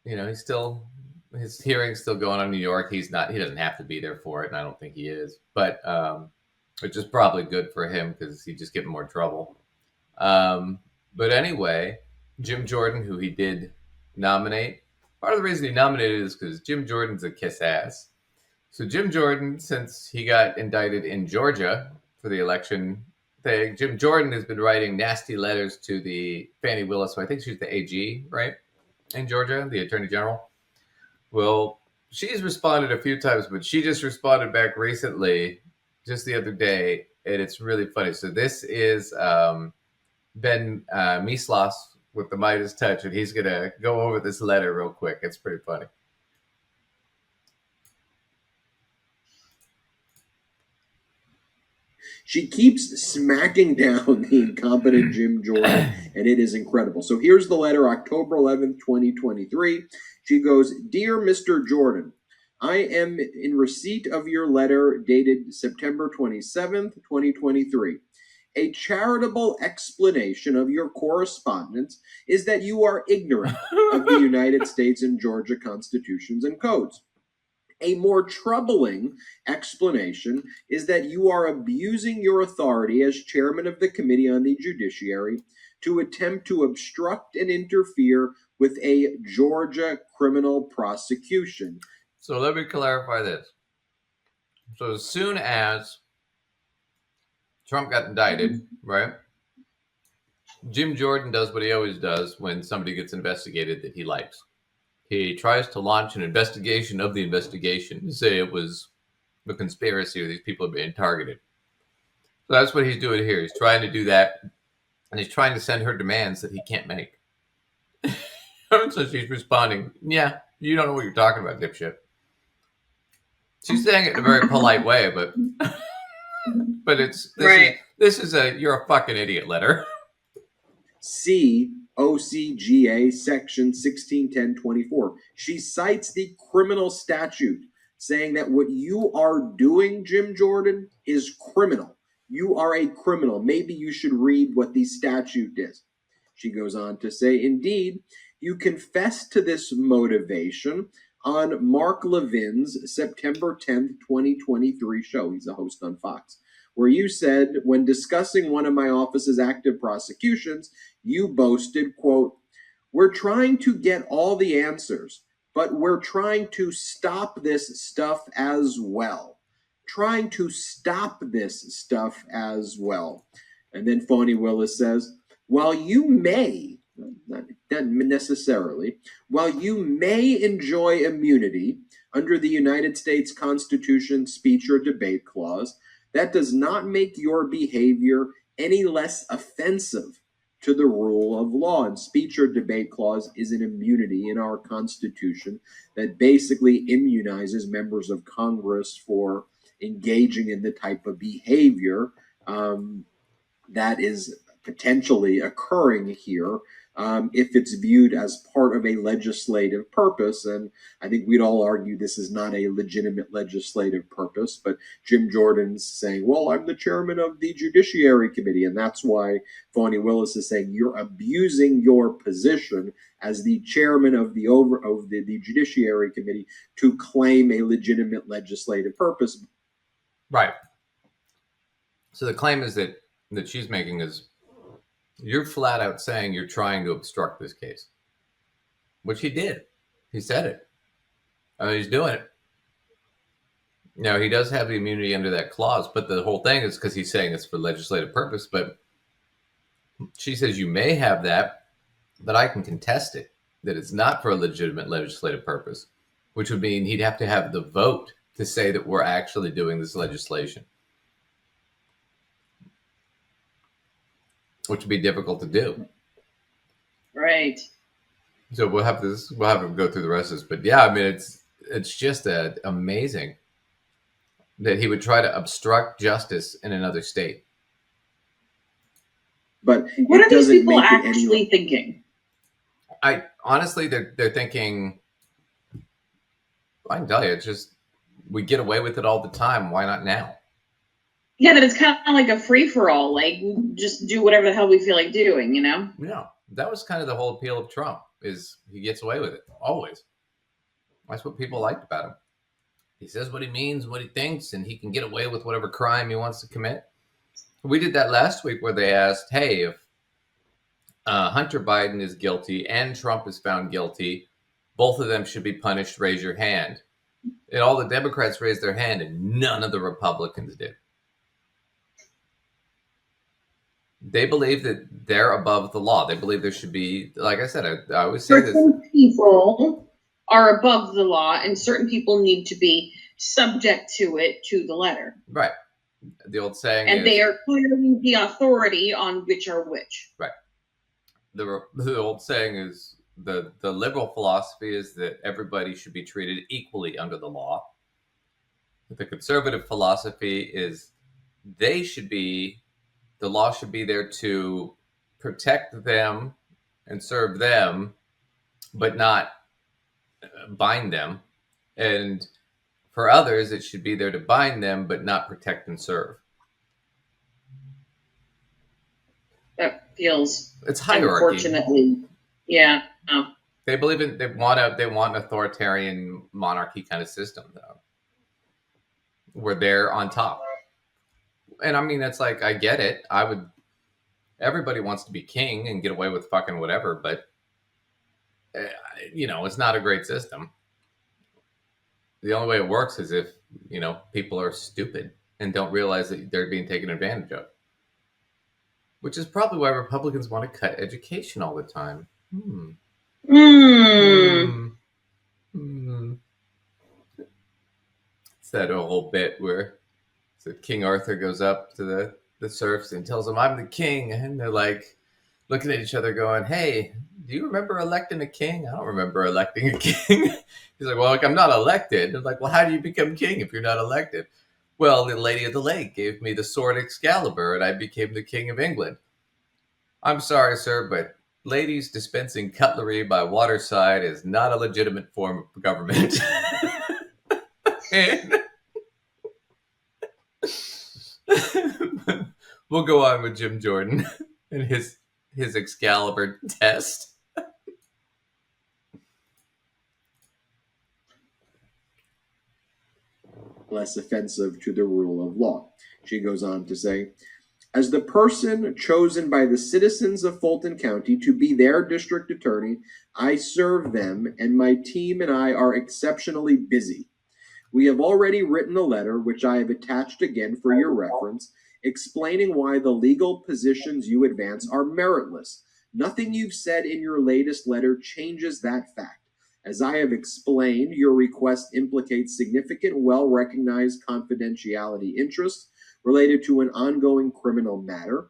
his hearing's still going on in New York. He doesn't have to be there for it, and I don't think he is. But which is probably good for him because he just get in more trouble. Um, but anyway, Jim Jordan, who he did nominate, part of the reason he nominated is because Jim Jordan's a kiss ass. So Jim Jordan, since he got indicted in Georgia for the election thing, Jim Jordan has been writing nasty letters to the Fannie Willis, who I think she's the AG, right, in Georgia, the Attorney General. Well, she's responded a few times, but she just responded back recently, just the other day, and it's really funny. So this is Ben Mislas with the Midas Touch, and he's going to go over this letter real quick. It's pretty funny. She keeps smacking down the incompetent Jim Jordan, and it is incredible. So here's the letter, October 11th, 2023. She goes, "Dear Mr. Jordan, I am in receipt of your letter dated September 27th, 2023. A charitable explanation of your correspondence is that you are ignorant of the United States and Georgia constitutions and codes. A more troubling explanation is that you are abusing your authority as chairman of the Committee on the Judiciary to attempt to obstruct and interfere with a Georgia criminal prosecution." So let me clarify this. So as soon as Trump got indicted, right, Jim Jordan does what he always does when somebody gets investigated that he likes. He tries to launch an investigation of the investigation to say it was a conspiracy or these people are being targeted. So that's what he's doing here. He's trying to do that, and he's trying to send her demands that he can't make. So she's responding, "Yeah, you don't know what you're talking about, dipshit." She's saying it in a very polite way, but this is a "you're a fucking idiot" letter. C. OCGA section 161024. She cites the criminal statute, saying that what you are doing, Jim Jordan, is criminal. You are a criminal. Maybe you should read what the statute is. She goes on to say, "Indeed, you confess to this motivation on Mark Levin's September 10th, 2023 show." He's a host on Fox, where you said, when discussing one of my office's active prosecutions, you boasted, quote, "We're trying to get all the answers, but we're trying to stop this stuff as well. Trying to stop this stuff as well." And then Fanni Willis says, "While you may, not necessarily, while you may enjoy immunity under the United States Constitution speech or debate clause, that does not make your behavior any less offensive to the rule of law." And speech or debate clause is an immunity in our Constitution that basically immunizes members of Congress for engaging in the type of behavior that is potentially occurring here if it's viewed as part of a legislative purpose. And I think we'd all argue this is not a legitimate legislative purpose, but Jim Jordan's saying, well, I'm the chairman of the Judiciary Committee, and that's why Fanni Willis is saying you're abusing your position as the chairman of the Judiciary Committee to claim a legitimate legislative purpose. Right. So the claim is that she's making is you're flat out saying you're trying to obstruct this case, which he did. He said it. I mean, he's doing it. Now, he does have the immunity under that clause, but the whole thing is because he's saying it's for legislative purpose. But she says you may have that, but I can contest it, that it's not for a legitimate legislative purpose, which would mean he'd have to have the vote to say that we're actually doing this legislation, which would be difficult to do. Right. So we'll have him go through the rest of this. But yeah, I mean, it's just amazing that he would try to obstruct justice in another state. But what are these people actually thinking? Honestly, they're thinking, I can tell you, it's just, we get away with it all the time. Why not now? Yeah, that it's kind of like a free-for-all. Like, just do whatever the hell we feel like doing, you know? Yeah, that was kind of the whole appeal of Trump. is he gets away with it always. That's what people liked about him. He says what he means, what he thinks, and he can get away with whatever crime he wants to commit. We did that last week where they asked, hey, if Hunter Biden is guilty and Trump is found guilty, both of them should be punished. Raise your hand. And all the Democrats raised their hand, and none of the Republicans did. They believe that they're above the law. They believe there should be, like I said, I always say this. Certain people are above the law, and certain people need to be subject to it to the letter. Right. The old saying and is, they are clearing the authority on which are which. Right. The old saying is, the liberal philosophy is that everybody should be treated equally under the law. The conservative philosophy is the law should be there to protect them and serve them, but not bind them. And for others, it should be there to bind them, but not protect and serve. That feels, it's hierarchy. Unfortunately, yeah. No. They believe in they want an authoritarian monarchy kind of system, though, where they're on top. And I mean, it's like, I get it. Everybody wants to be king and get away with fucking whatever, but it's not a great system. The only way it works is if, people are stupid and don't realize that they're being taken advantage of. Which is probably why Republicans want to cut education all the time. It's that whole bit where King Arthur goes up to the serfs and tells them, I'm the king. And they're like looking at each other going, hey, do you remember electing a king? I don't remember electing a king. He's like, well, I'm not elected. They're like, well, how do you become king if you're not elected? Well, the Lady of the Lake gave me the sword Excalibur, and I became the King of England. I'm sorry, sir, but ladies dispensing cutlery by waterside is not a legitimate form of government. And we'll go on with Jim Jordan and his Excalibur test. Less offensive to the rule of law. She goes on to say, as the person chosen by the citizens of Fulton County to be their district attorney, I serve them, and my team and I are exceptionally busy. We have already written a letter, which I have attached again for your reference, explaining why the legal positions you advance are meritless. Nothing you've said in your latest letter changes that fact. As I have explained, your request implicates significant, well-recognized confidentiality interests related to an ongoing criminal matter,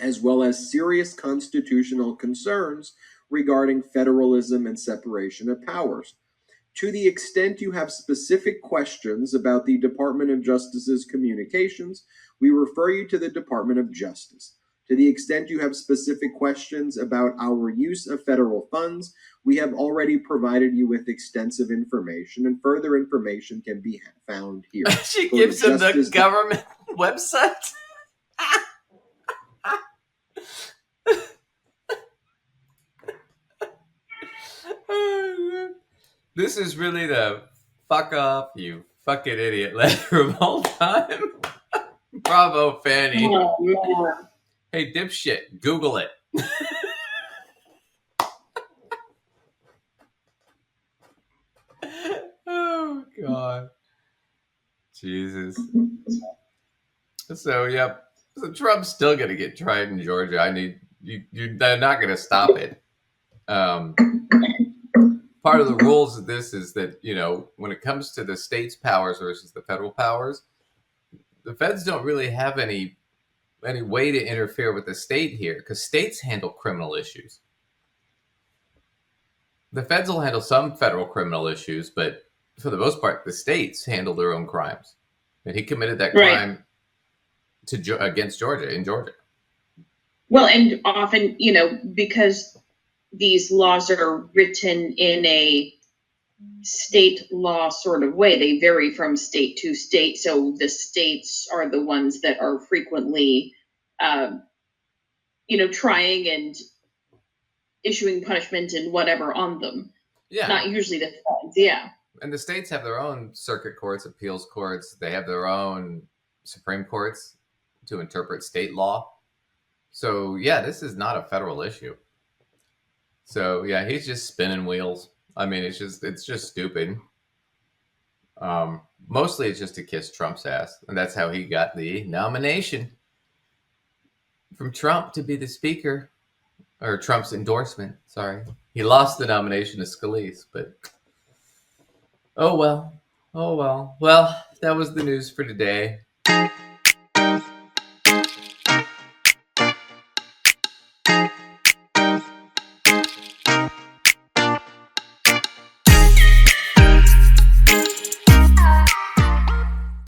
as well as serious constitutional concerns regarding federalism and separation of powers. To the extent you have specific questions about the Department of Justice's communications, we refer you to the Department of Justice. To the extent you have specific questions about our use of federal funds, we have already provided you with extensive information, and further information can be found here. She gives him the government website. This is really the fuck off, you fucking idiot letter of all time. Bravo, Fanny. Oh, yeah. Hey, dipshit, Google it. Oh, God. Jesus. So, yep. So Trump's still going to get tried in Georgia. They're not going to stop it. Part of the rules of this is that, when it comes to the state's powers versus the federal powers, the feds don't really have any way to interfere with the state here, because states handle criminal issues. The feds will handle some federal criminal issues, but for the most part, the states handle their own crimes. And he committed that crime against Georgia, in Georgia. Well, and often, because these laws are written in a state law sort of way, they vary from state to state. So the states are the ones that are frequently, trying and issuing punishment and whatever on them. Yeah. Not usually the feds, yeah. And the states have their own circuit courts, appeals courts. They have their own Supreme Courts to interpret state law. So, yeah, this is not a federal issue. So, yeah, he's just spinning wheels. I mean, it's just stupid. Mostly it's just to kiss Trump's ass. And that's how he got the nomination from Trump to be the speaker. Or Trump's endorsement, sorry. He lost the nomination to Scalise, but oh well. Oh well. Well, that was the news for today.